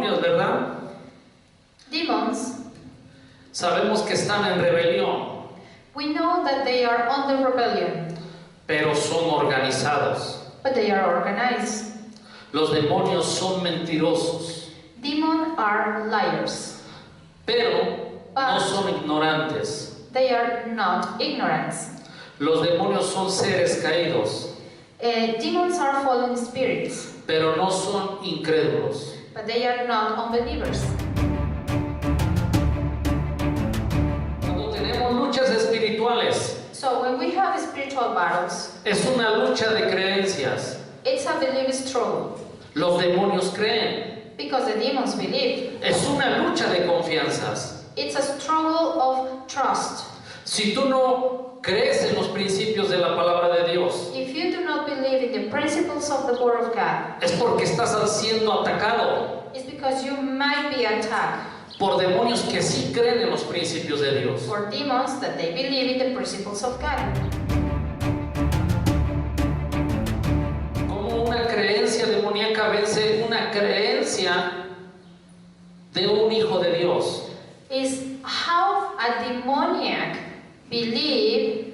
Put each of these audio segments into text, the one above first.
demonios, ¿verdad? Demons, Sabemos que están en rebelión, we know that they are under rebellion, pero son organizados. but they are organized. Los demonios son mentirosos, Demons are liars, pero no son ignorantes. they are not ignorant. Los demonios son seres caídos, Demons are fallen spirits, pero no son incrédulos. but they are not unbelievers. Cuando tenemos luchas espirituales, So when we have spiritual battles, es una lucha de creencias. it's a belief struggle, Los demonios creen. because the demons believe. Es una lucha de confianzas. It's a struggle of trust. Si tú no crees en los principios de la palabra de Dios, If you do not believe in the principles of the Word of God, es porque estás siendo atacado it's because you might be attacked por demonios que sí creen en los principios de Dios. for demons that they believe in the principles of God. Como una creencia demoníaca vence una creencia de un hijo de Dios. Is how a demoniac belief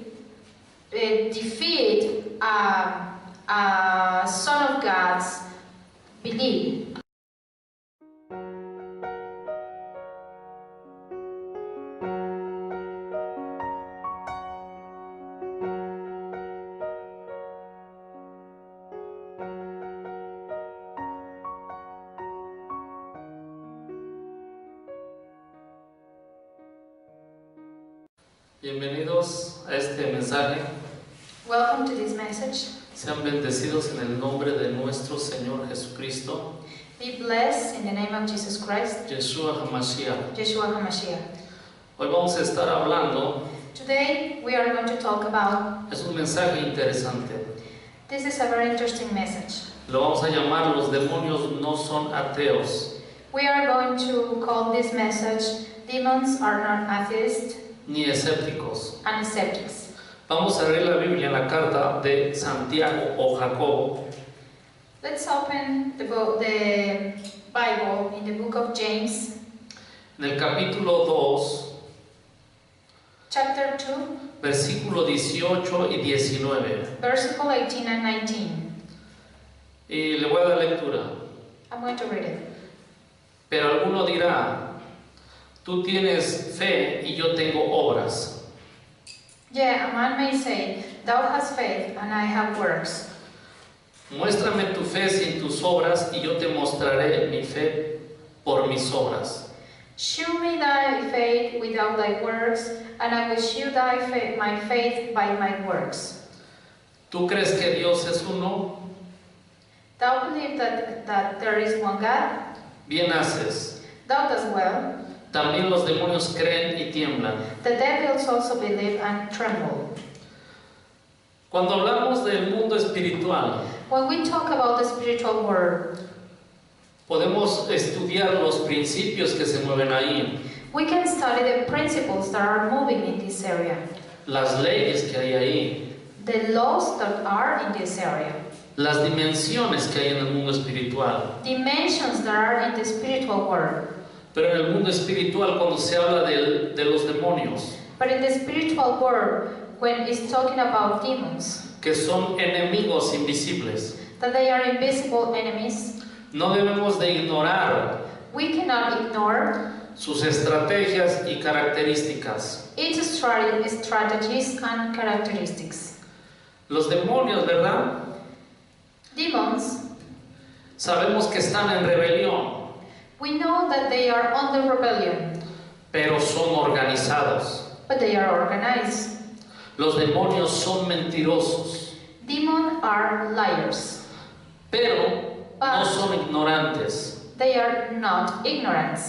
defeat a son of God's belief. Bienvenidos a este mensaje. Welcome to this message. Sean bendecidos en el nombre de nuestro Señor Jesucristo, Be blessed in the name of Jesus Christ, Yeshua HaMashiach. Yeshua HaMashiach. Hoy vamos a estar hablando, Today we are going to talk about, es un mensaje interesante. this is a very interesting message. Lo vamos a llamar Los demonios no son ateos, We are going to call this message, Demons are not atheists ni escépticos. and skeptics. Vamos a leer la Biblia en la carta de Santiago o Jacobo, Let's open the Bible in the book of James, en el capítulo 2, chapter 2, versículo 18 y 19. versicle 18 and 19. Y le voy a dar lectura. I'm going to read it. Pero alguno dirá, tú tienes fe y yo tengo obras. Yeah, a man may say, thou hast faith and I have works. Muéstrame tu fe sin tus obras y yo te mostraré mi fe por mis obras. Shew me thy faith without thy works, and I will shew my faith by my works. ¿Tú crees que Dios es uno? Thou believe that there is one God? Bien haces. Thou dost well. También los demonios creen y tiemblan. The devils also believe and tremble. Cuando hablamos del mundo espiritual, When we talk about the spiritual world, podemos estudiar los principios que se mueven ahí, we can study the principles that are moving in this area, las leyes que hay ahí, the laws that are in this area, las dimensiones que hay en el mundo espiritual. dimensions that are in the spiritual world. Pero en el mundo espiritual, cuando se habla de los demonios, But in the spiritual world, when it's talking about demons, que son enemigos invisibles, that they are invisible enemies, no debemos de ignorar we cannot ignore sus estrategias y características. its strategies and characteristics. Los demonios, ¿verdad? Demons, Sabemos que están en rebelión, we know that they are under rebellion, pero son organizados. but they are organized. Los demonios son mentirosos, Demons are liars, pero no son ignorantes. they are not ignorant.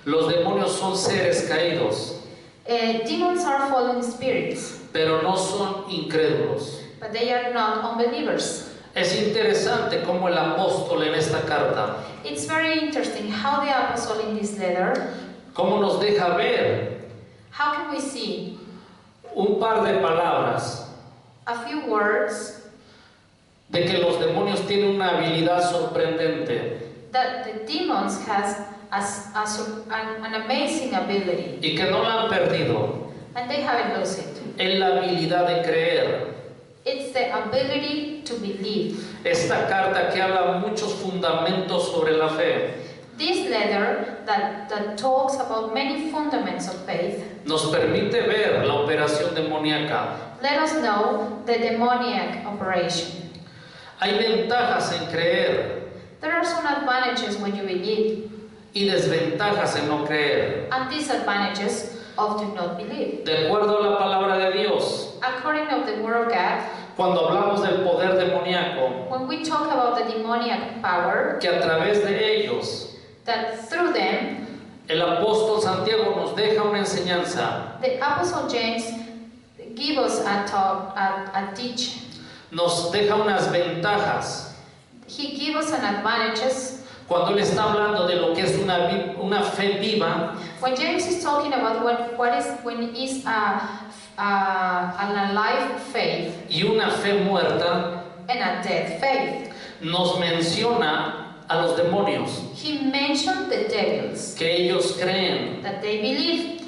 Los demonios son seres caídos, Demons are fallen spirits, pero no son incrédulos. but they are not unbelievers. Es interesante cómo el apóstol en esta carta, It's very interesting how the apostle in this letter, cómo nos deja ver how can we see un par de palabras a few words de que los demonios tienen una habilidad sorprendente. that the demons has an amazing ability, y que no la han perdido, and they haven't lost it. es la habilidad de creer. It's the ability to believe. Esta carta que habla muchos fundamentos sobre la fe This letter that talks about many fundamentals of faith, nos permite ver la operación demoníaca. let us know the demoniac operation. Hay ventajas en creer There are some advantages when you believe, y desventajas en no creer. and disadvantages of do not believe. De acuerdo a la palabra de Dios, According to the word of God, cuando hablamos del poder demoníaco, when we talk about the demoniac power, que a través de ellos that through them, el apóstol Santiago nos deja una enseñanza, the Apostle James give us a teaching. nos deja unas ventajas. He gives us an advantages. Cuando él está hablando de lo que es una fe viva, When James is talking about when is an alive faith y una fe muerta, and a dead faith, nos menciona a los demonios, he mentioned the devils que ellos creen. that they believe.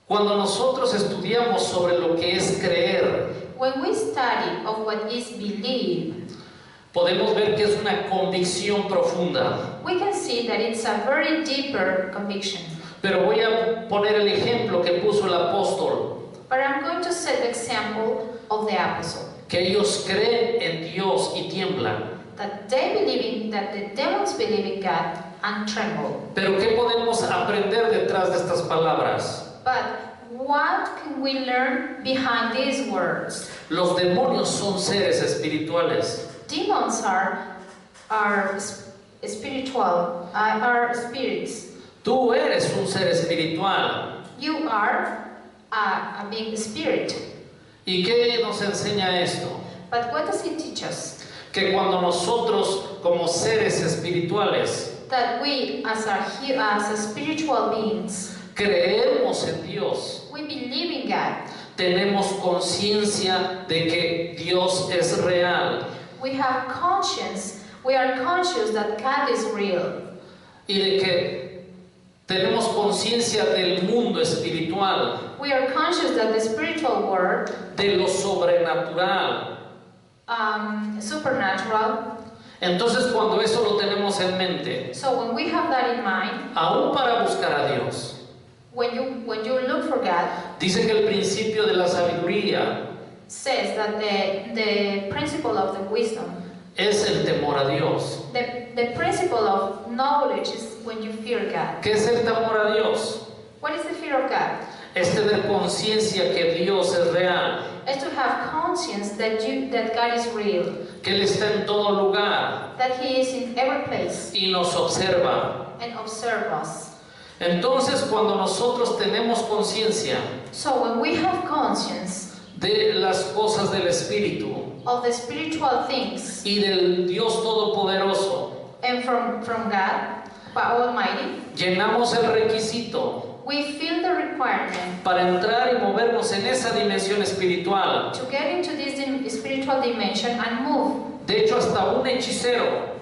Cuando nosotros estudiamos sobre lo que es creer, When we study of what is believe, podemos ver que es una convicción profunda. we can see that it's a very deeper conviction. Pero voy a poner el ejemplo que puso el apóstol, But I'm going to set the example of the apostle, que ellos creen en Dios y tiemblan. that that the demons believe in God and tremble. Pero ¿qué podemos aprender detrás de estas palabras? But what can we learn behind these words? Los demonios son seres espirituales. Demons are spiritual, are spirits. Tú eres un ser espiritual. You are a being spirit. ¿Y qué nos enseña esto? But what does it teach us? Que cuando nosotros como seres espirituales That we as spiritual beings, creemos en Dios, we believe in God. tenemos conciencia de que Dios es real We have conscience. We are conscious that God is real. y de que tenemos conciencia del mundo espiritual, We are conscious that the spiritual world, de lo sobrenatural. supernatural. Entonces cuando eso lo tenemos en mente, So when we have that in mind, aún para buscar a Dios, when you look for God, dice que el principio de la sabiduría says that the principle of the wisdom, es el temor a Dios. the principle of knowledge is when you fear God. ¿Qué es el temor a Dios? What is the fear of God? Es tener conciencia que Dios es real, Is to have conscience that God is real, que Él está en todo lugar that He is in every place y nos observa. and observe us. Entonces cuando nosotros tenemos conciencia So when we have conscience de las cosas del Espíritu of the spiritual things y del Dios Todopoderoso, and from God, Almighty, llenamos el requisito we feel the requirement para entrar y movernos en esa dimensión espiritual. to get into this spiritual dimension and move. De hecho, hasta un hechicero,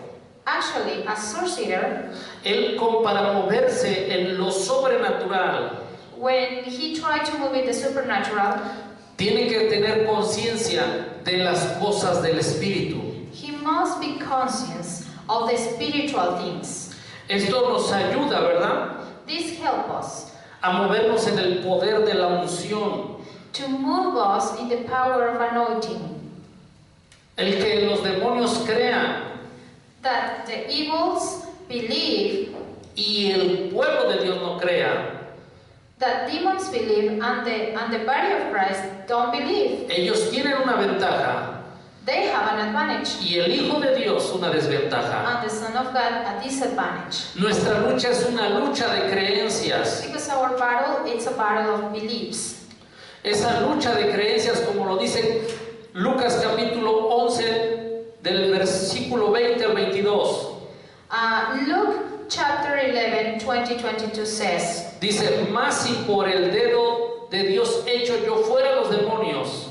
Actually, a sorcerer, él para moverse en lo sobrenatural, when he tried to move in the supernatural, tiene que tener conciencia de las cosas del Espíritu. he must be conscious of the spiritual things. Esto nos ayuda, ¿verdad?, This helps us a movernos en el poder de la unción. to move us in the power of anointing. El que los demonios crean That the evils believe, y el pueblo de Dios no crea, that demons believe, and the body of Christ don't believe. ellos tienen una ventaja They have an advantage, y el Hijo de Dios una desventaja. and the Son of God a disadvantage. Nuestra lucha es una lucha de creencias. Because our battle, it's a battle of beliefs. Esa lucha de creencias, como lo dice Lucas capítulo 11, del versículo 20 al 22. Luke chapter 11, 20-22 says, Dice, más si por el dedo de Dios hecho yo fuera los demonios,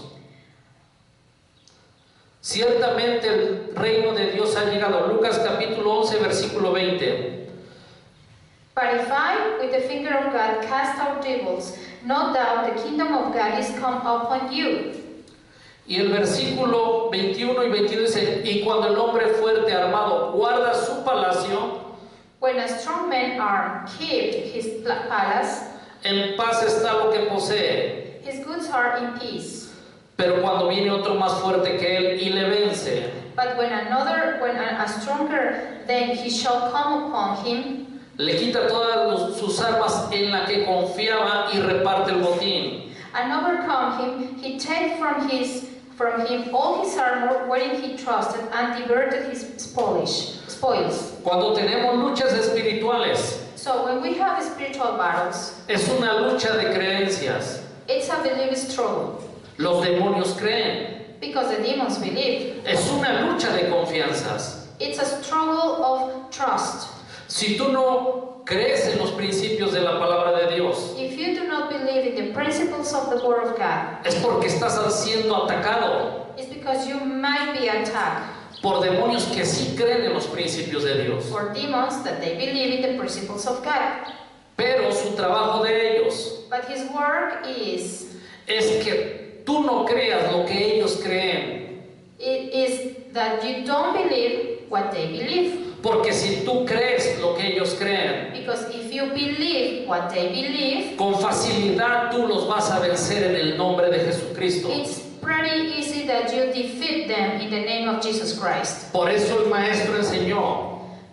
ciertamente el reino de Dios ha llegado. Lucas capítulo 11, versículo 20. But if I, with the finger of God, cast out devils, no doubt the kingdom of God is come upon you. Y el versículo 21 y 22 dice, y cuando el hombre fuerte armado guarda su palacio, When a strong man armed kept his palace, en paz está lo que posee. his goods are in peace. Pero cuando viene otro más fuerte que él y le vence, But when a stronger, then he shall come upon him, le quita todas sus armas en la que confiaba y reparte el botín. and overcome him, he take from him all his armor wherein he trusted, and diverted his spoils. Cuando tenemos luchas espirituales, So when we have spiritual battles, es una lucha de creencias. it's a belief struggle, Los demonios creen. because the demons believe. Es una lucha de confianzas. It's a struggle of trust. Si tú no crees en los principios de la palabra de Dios, If you do not believe in the principles of the Word of God, es porque estás siendo atacado it's because you might be attacked por demonios que sí creen en los principios de Dios. for demons that they believe in the principles of God. Pero su trabajo de ellos But his work is que tú no creas lo que ellos creen. that you don't believe what they believe. Porque si tú crees lo que ellos creen, Because if you believe what they believe, con facilidad tú los vas a vencer en el nombre de Jesucristo. it's pretty easy that you defeat them in the name of Jesus Christ. Por eso el maestro enseñó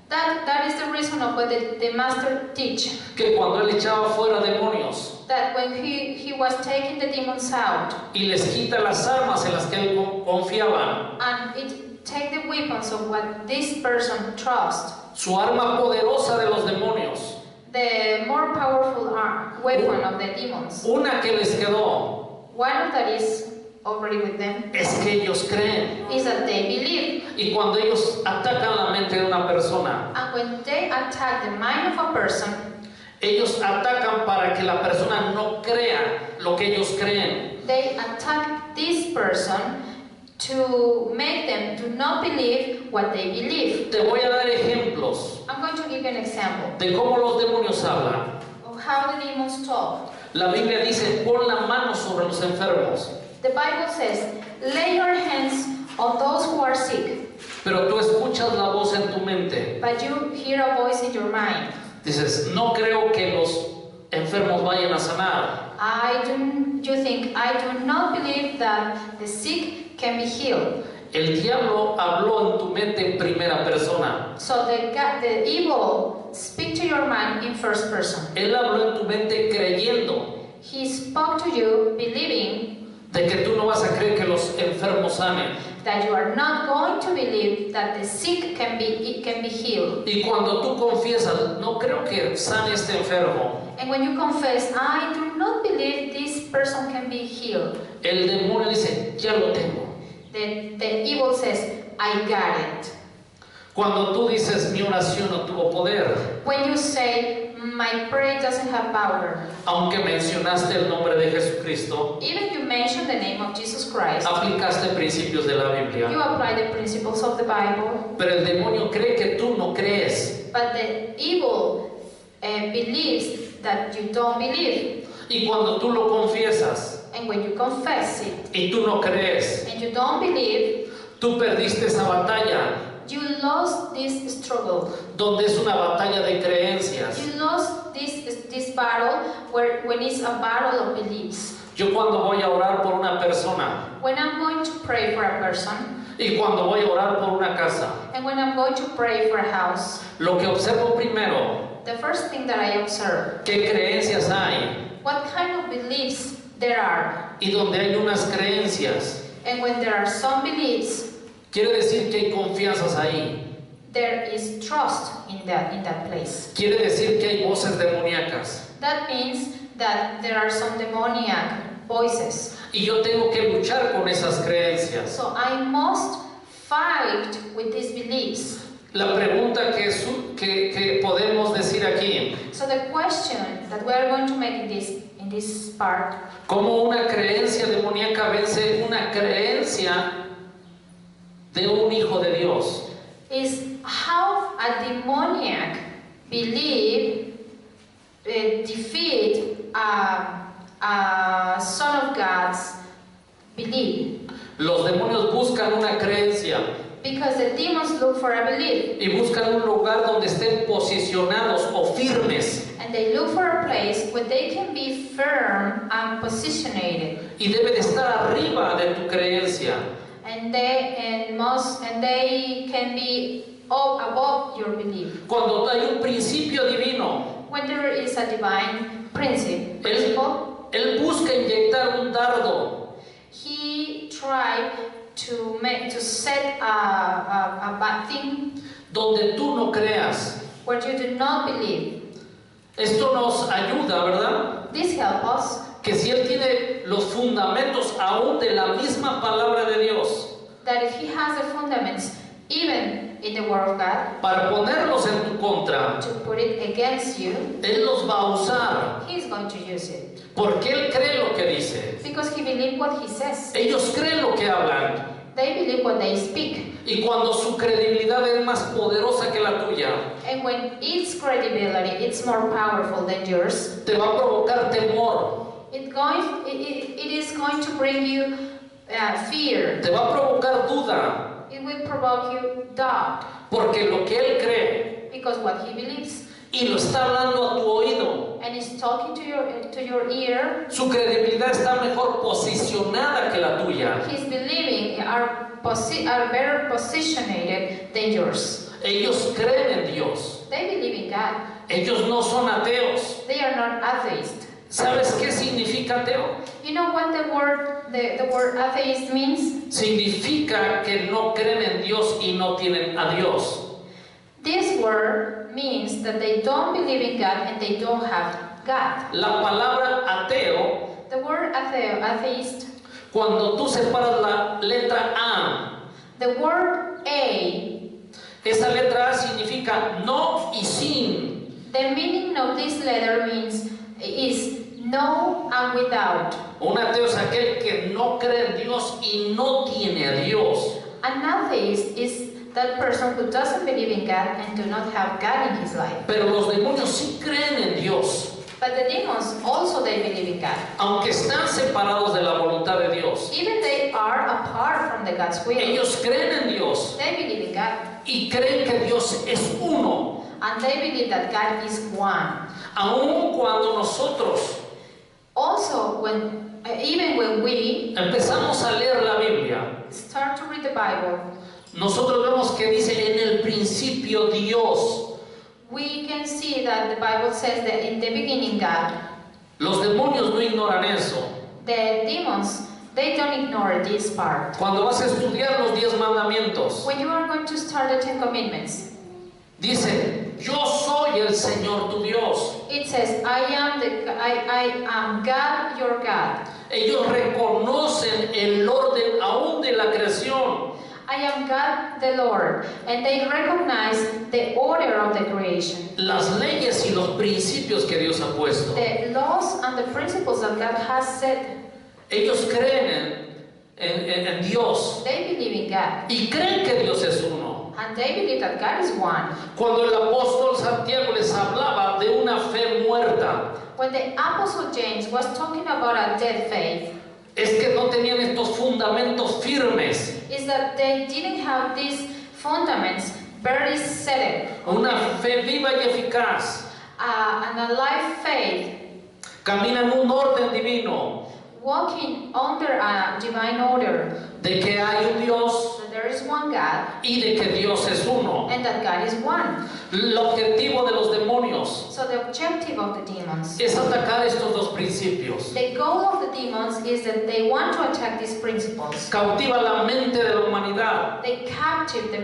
That is the reason of what the master teach. que cuando él echaba fuera demonios That when he was taking the demons out, y les quita las armas en las que él confiaban, and it take the weapons of what this person trusts, su arma poderosa de los demonios, the more powerful weapon of the demons, una que les quedó, one of that is already with them, es que ellos creen. is that they believe. Y cuando ellos atacan la mente de una persona, And when they attack the mind of a person, ellos atacan para que la persona no crea lo que ellos creen. they attack this person to make them do not believe what they believe. Te voy a dar ejemplos I'm going to give you an example de cómo los demonios hablan. of how the demons talk. La Biblia dice, pon la mano sobre los enfermos. The Bible says, lay your hands on those who are sick, Pero tú escuchas la voz en tu mente. but you hear a voice in your mind. Dices, no creo que los enfermos vayan a sanar. You think, I do not believe that the sick can be healed. El diablo habló en tu mente en primera persona. So the evil speak to your mind in first person. Él habló en tu mente creyendo He spoke to you believing de que tú no vas a creer que los enfermos sanen. that you are not going to believe that the sick can be healed. Y cuando tú confiesas, no creo que sane este enfermo, And when you confess, I do not believe this person can be healed, el demonio dice, ya lo tengo. the evil says, I got it. Cuando tú dices, mi oración no tuvo poder, When you say, my prayer doesn't have power, aunque mencionaste el nombre de Jesucristo, even you mention the name of Jesus Christ, aplicaste principios de la you Biblia, apply the principles of the Bible, pero el demonio cree que tú no crees. but the evil believes that you don't believe. Y cuando tú lo confiesas And when you confess it y tú no crees, and you don't believe, tú perdiste esa batalla, you lost this struggle. donde es una batalla de creencias. You lost this battle when it's a battle of beliefs. Yo cuando voy a orar por una persona When I'm going to pray for a person, y cuando voy a orar por una casa, and when I'm going to pray for a house, lo que observo primero, the first thing that I observe, qué creencias hay, what kind of beliefs there are. y donde hay unas creencias, And when there are some beliefs, quiere decir que hay confianzas ahí, there is trust in that place. quiere decir que hay voces demoníacas, That means that there are some demoniac voices. y yo tengo que luchar con esas creencias. So I must fight with these beliefs. La pregunta que podemos decir aquí, So the question that we are going to make in this part, ¿cómo una creencia demoníaca vence una creencia de un hijo de Dios? is how a demoniac defeat a son of God's belief. Los demonios buscan una creencia Because the demons look for a belief. y buscan un lugar donde estén posicionados o firmes. And they look for a place where they can be firm and positioned. Y debe de estar arriba de tu creencia. And they can be up above your belief. Cuando hay un principio divino, When there is a divine principle, él busca inyectar un dardo he tried to set a bad thing donde tú no creas. where you do not believe. Esto nos ayuda, ¿verdad? This helps us Que si él tiene los fundamentos aún de la misma palabra de Dios, that if he has the fundaments, even in the Word of God, para ponerlos en tu contra, to put it against you, él los va a usar. he's going to use it. Porque él cree lo que dice. Because he believes what he says. Ellos creen lo que hablan. They believe what they speak. Y cuando su credibilidad es más poderosa que la tuya, And when its credibility is more powerful than yours, te va a provocar temor. it is going to bring you fear. Te va a provocar duda. It will provoke you doubt. Porque lo que él cree Because what he believes. y lo está hablando a tu oído, And is talking to your ear. su credibilidad está mejor posicionada que la tuya. His believing are better positioned than yours. Ellos creen en Dios. They believe in God. Ellos no son ateos. They are not atheists. ¿Sabes qué significa ateo? You know what the word atheist means? Significa que no creen en Dios y no tienen a Dios. This word means that they don't believe in God and they don't have God. La palabra ateo, The word atheist, cuando tú separas la letra A, the word A, esa letra A significa no y sin. the meaning of this letter is no and without. Un ateo es aquel que no cree en Dios y no tiene a Dios. An atheist is that person who doesn't believe in God and do not have God in his life. Pero los demonios sí creen en Dios, But the demons also they believe in God. aunque están separados de la voluntad de Dios. Even they are apart from the God's will. Ellos creen en Dios They believe in God. y creen que Dios es uno, And they believe that God is one. aun cuando nosotros Also, even when we empezamos a leer la Biblia, start to read the Bible, nosotros vemos que dice en el principio Dios. we can see that the Bible says that in the beginning God. Los demonios no ignoran eso. The demons, they don't ignore this part. Cuando vas a estudiar los 10 mandamientos, When you are going to start the 10 Commandments, dice, yo soy el Señor tu Dios. it says, I am God, your God. Ellos reconocen el orden aún de la creación. I am God the Lord, and they recognize the order of the creation, Las leyes y los principios que Dios ha puesto. the laws and the principles that God has set. Ellos creen en Dios They believe in God, y creen que Dios es uno. and they believe that God is one. Cuando el apóstol Santiago les hablaba de una fe muerta, When the Apostle James was talking about a dead faith, es que no tenían estos fundamentos firmes. is that they didn't have these fundaments very set. Una fe viva y eficaz. And a life faith, Caminan un orden divino walking under a divine order, de que hay un Dios that there is one God, y de que Dios es uno. and that God is one. El objetivo de los demonios So the objective of the demons, es atacar estos dos principios. the goal of the demons is that they want to attack these principles. Cautiva la mente de la humanidad They captive the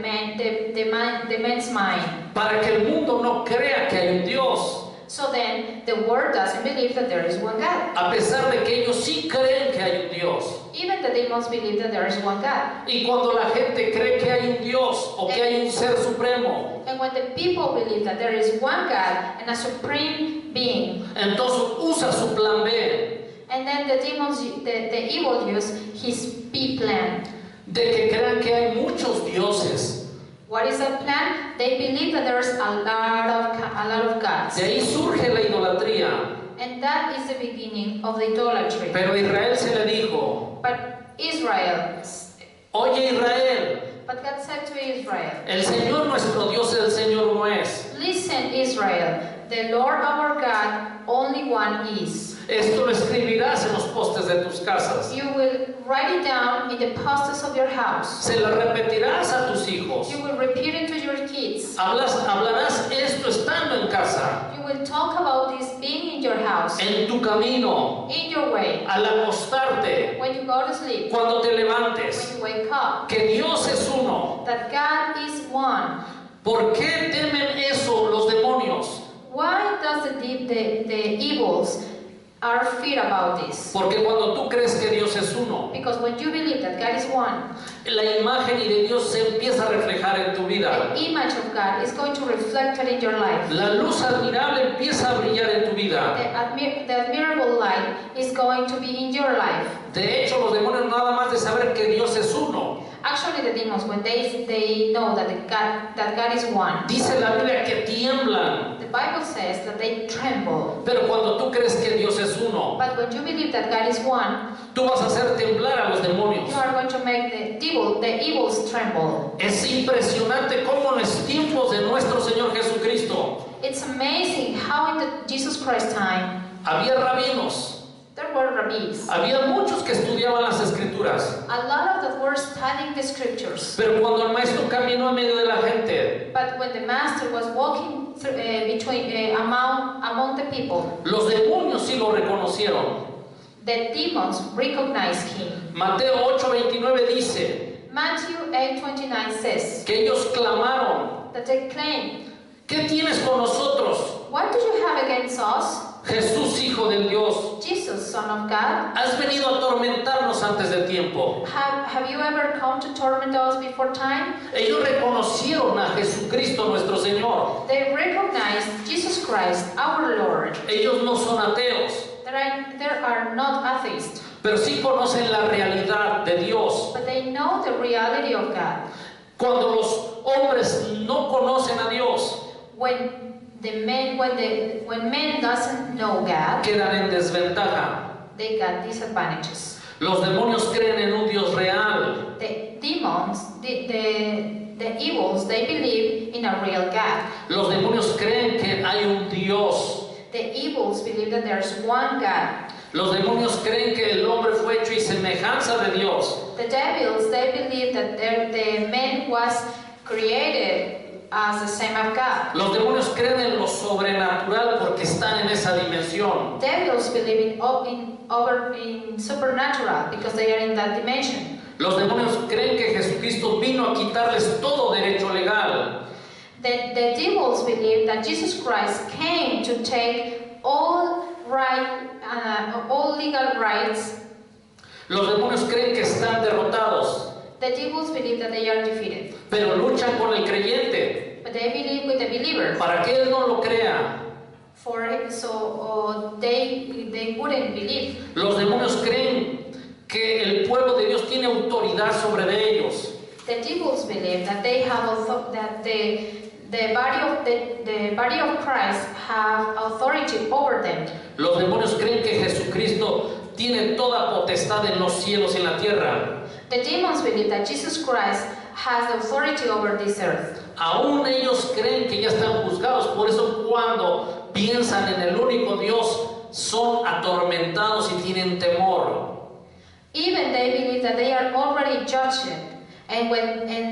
man's mind. para que el mundo no crea que hay un Dios, So then the world doesn't believe that there is one God. a pesar de que ellos sí creen que hay un Dios. Even the demons believe that there is one God. Y cuando la gente cree que hay un Dios o que hay un ser supremo, And when the people believe that there is one God and a supreme being, entonces usa su plan B and then the demons, the evil use his B plan. de que crean que hay muchos dioses. What is that plan? They believe that there's a lot of gods. De ahí surge la idolatría. And that is the beginning of the idolatry. Pero a Israel se le dijo, But Israel, oye Israel, but God said to Israel, el Señor nuestro Dios el Señor no es. listen Israel, the Lord our God, only one is. Esto lo escribirás en los postes de tus casas. You will write it down in the posters of your house. Se lo repetirás a tus hijos. You will repeat it to your kids. Hablarás esto estando en casa, You will talk about this being in your house, en tu camino, in your way, al acostarte, when you go to sleep, cuando te when levantes, you wake up, que Dios es uno. that God is one. ¿Por qué temen eso los demonios? Why does the evils are fear about this? Porque cuando tú crees que Dios es uno, Because when you believe that God is one, la imagen y de Dios se empieza a reflejar en tu vida. the image of God is going to reflect it in your life. La luz admirable empieza a brillar en tu vida. The admirable light is going to be in your life. De hecho, los demonios nada más de saber que Dios es uno, Actually, the demons, when they know that God is one, dice la Biblia que tiemblan. the Bible says that they tremble. Pero cuando tú crees que Dios es uno, But when you believe that God is one, tú vas a hacer temblar a los demonios. you are going to make the evils tremble. Es impresionante cómo en los tiempos de nuestro Señor Jesucristo It's amazing how in the Jesus Christ time había rabinos, there were rabbis. había muchos que estudiaban las Escrituras. A lot of them were studying the scriptures. Pero cuando el maestro caminó en medio de la gente, But when the master was walking through, among the people, los demonios sí lo reconocieron. the demons recognized him. Mateo 8:29 dice Matthew 8:29 says que ellos clamaron, that they claimed, ¿qué tienes con nosotros, "What do you have against us, Jesús, Hijo del Dios? Jesus, Son of God? Has venido a atormentarnos antes de tiempo." Have you ever come to torment us before time?" Ellos reconocieron a Jesucristo nuestro Señor. They recognized Jesus Christ, our Lord. Ellos no son ateos, There are not atheists, pero sí conocen la realidad de Dios. but they know the reality of God. Cuando los hombres no conocen a Dios, When men doesn't know God, quedan en desventaja. they got disadvantages. Los demonios creen en un Dios real. The demons, the evils, they believe in a real God. Los demonios creen que hay un Dios. The evils believe that there's one God. Los demonios creen que el hombre fue hecho y semejanza de Dios. The devils, they believe that the man was created as the same of God. Los demonios creen en lo sobrenatural porque están en esa dimensión. Devils believe in supernatural because they are in that dimension. Los demonios creen que Jesucristo vino a quitarles todo derecho legal. The devils believe that Jesus Christ came to take all legal rights. Los demonios creen que están derrotados, The devils believe that they are defeated, pero luchan con el creyente but they believe with the believer. para que él no lo crea. They wouldn't believe. Los demonios creen que el pueblo de Dios tiene autoridad sobre de ellos. The devils believe that they have that the body of Christ have authority over them. Los demonios creen que Jesucristo tiene toda potestad en los cielos y en la tierra. The demons believe that Jesus Christ has the authority over this earth. Aún ellos creen que ya están juzgados, por eso cuando piensan en el único Dios son atormentados y tienen temor. Even they believe that they are already judged, and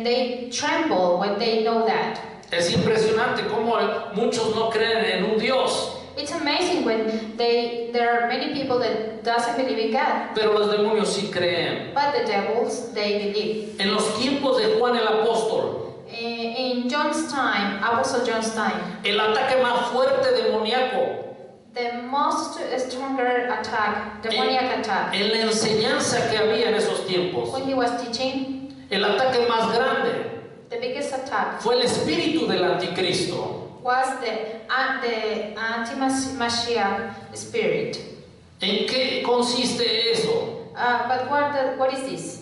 they tremble when they know that. Es impresionante cómo muchos no creen en un Dios. It's amazing when there are many people that doesn't believe in God, Pero los demonios sí creen. but the devils, they believe. En los tiempos de Juan el Apóstol, In John's time, Apostle John's time, el ataque más fuerte demoníaco, the most stronger attack, demoniac attack, en la enseñanza que había en esos tiempos, when he was teaching, el ataque más grande the biggest attack fue el espíritu del anticristo. was the anti-Mashiach spirit. ¿En qué consiste eso? But what is this?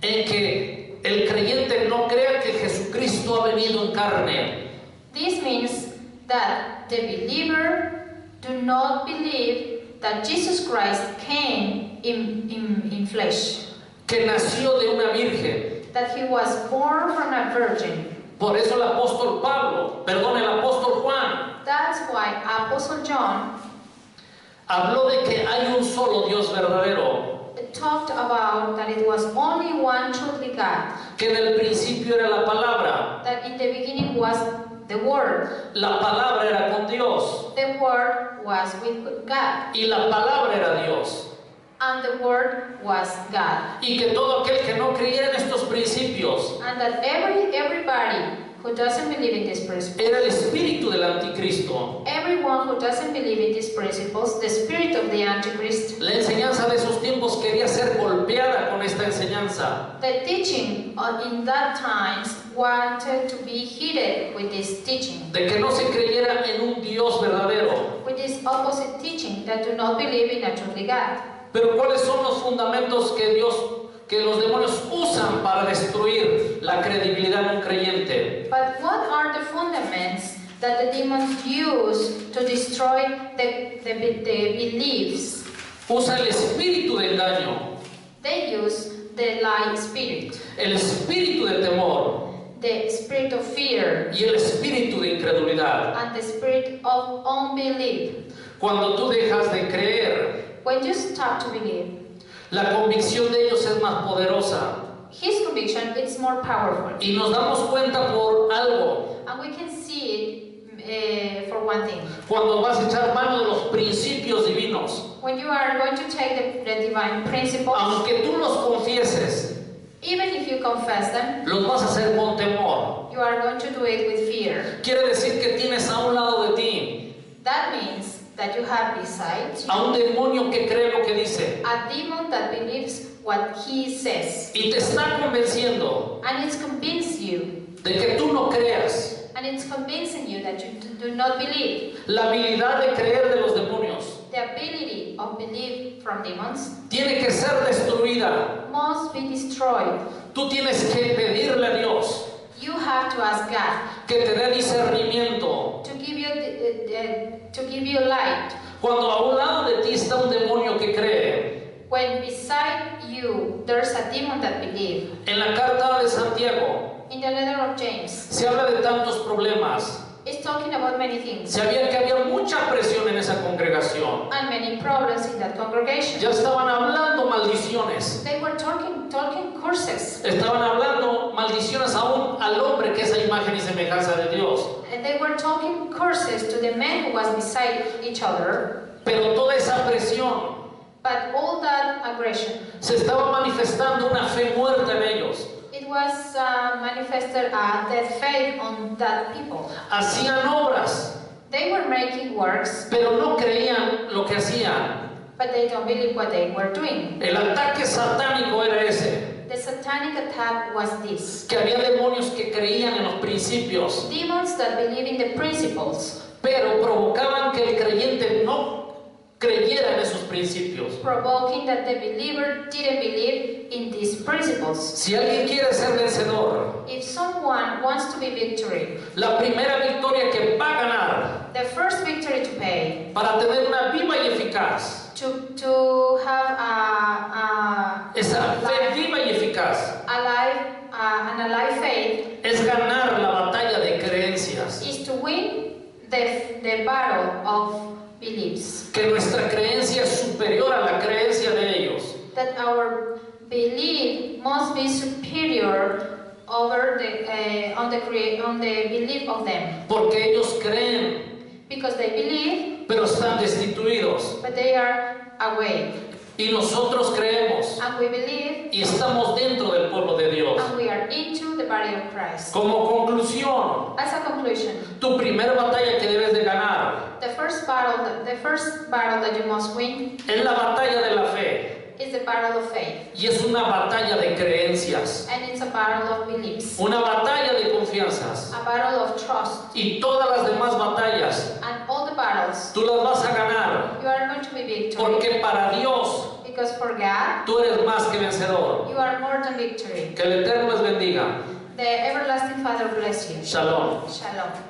En que el creyente no crea que Jesucristo ha venido en carne. This means that the believer do not believe that Jesus Christ came in flesh, Que nació de una virgen. that he was born from a virgin. Por eso el apóstol Juan That's why Apostle John habló de que hay un solo Dios verdadero, talked about that it was only one truly God, que en el principio era la palabra, that in the beginning was the Word. la palabra era con Dios The Word was with God, y la palabra era Dios, and the Word was God. y que todo aquel que no creyera en estos principios And that everybody who doesn't believe in these principles, era el espíritu del anticristo. everyone who doesn't believe in these principles, the spirit of the Antichrist, La enseñanza de esos tiempos quería ser golpeada con esta enseñanza. the teaching in that times wanted to be heated with this teaching, De que no se creyera en un Dios verdadero. with this opposite teaching that do not believe in a truly God. Pero ¿cuáles son los fundamentos que los demonios usan para destruir la credibilidad de un creyente? But what are the fundaments that the demons use to destroy the beliefs? Usa el espíritu de engaño, They use the lie spirit, el espíritu de temor the spirit of fear, y el espíritu de incredulidad. and the spirit of unbelief. Cuando tú dejas de creer, When you stop to believe, la convicción de ellos es más poderosa. his conviction is more powerful. Y nos damos cuenta por algo. And we can see it for one thing. Cuando vas a echar mano de los principios divinos, When you are going to take the divine principles, aunque tú los confieses, even if you confess them, los vas a hacer con temor. you are going to do it with fear. Quiere decir que tienes a un lado de ti That means that you have beside you a un demonio que cree lo que dice a demon that believes what he says, y te está convenciendo and it's convincing you, de que tú no creas. and it's convincing you that you do not believe. La habilidad de creer de los demonios The ability of belief from demons tiene que ser destruida. must be destroyed. Tú tienes que pedirle a Dios You have to ask God que te dé discernimiento. to give you light. Cuando a un lado de ti está un demonio que cree. When beside you there's a demon that believes. En la carta de Santiago In the letter of James, se habla de tantos problemas. it's talking about many things Sabían que había mucha presión en esa congregación. and many problems in that congregation. Ya estaban hablando maldiciones. They were talking curses. Estaban hablando maldiciones aún al hombre que es a imagen y semejanza de Dios. And they were talking curses to the men who was beside each other. Pero toda esa presión But all that aggression, se estaba manifestando una fe muerta en ellos. it was manifested dead faith on that people. Hacían obras, They were making works, pero no creían lo que hacían. but they don't believe what they were doing. El ataque satánico era ese, The satanic attack was this. que había demonios que creían en los principios, Demons that believe in the principles, pero provocaban que el creyente no creyera en esos principios. provoking that the believer didn't believe in these principles. Si alguien quiere ser vencedor, If someone wants to be victory, la primera victoria que va a ganar the first victory to pay, para tener una viva y eficaz, to have esa fe viva y eficaz, an alive faith, es ganar la batalla de creencias. is to win the battle of beliefs. Que nuestra creencia es superior a la creencia de ellos. That our belief must be superior over on the belief of them, Porque ellos creen, because they believe, pero están destituidos. but they are away, Y nosotros creemos and we believe, y estamos dentro del pueblo de Dios. and we are into the body of Christ. Como conclusión, As a conclusion, tu primer batalla que debes de ganar the first battle that you must win es la batalla de la fe. is the battle of faith, Y es una batalla de creencias, and it's a battle of beliefs, una batalla de confianzas. a battle of trust, Y todas las demás batallas and all the battles tú las vas a ganar. you are going to be victorious, Porque para Dios Because for God, tú eres más que vencedor. you are more than victory. Que el Eterno les bendiga. The everlasting Father bless you. Shalom. Shalom.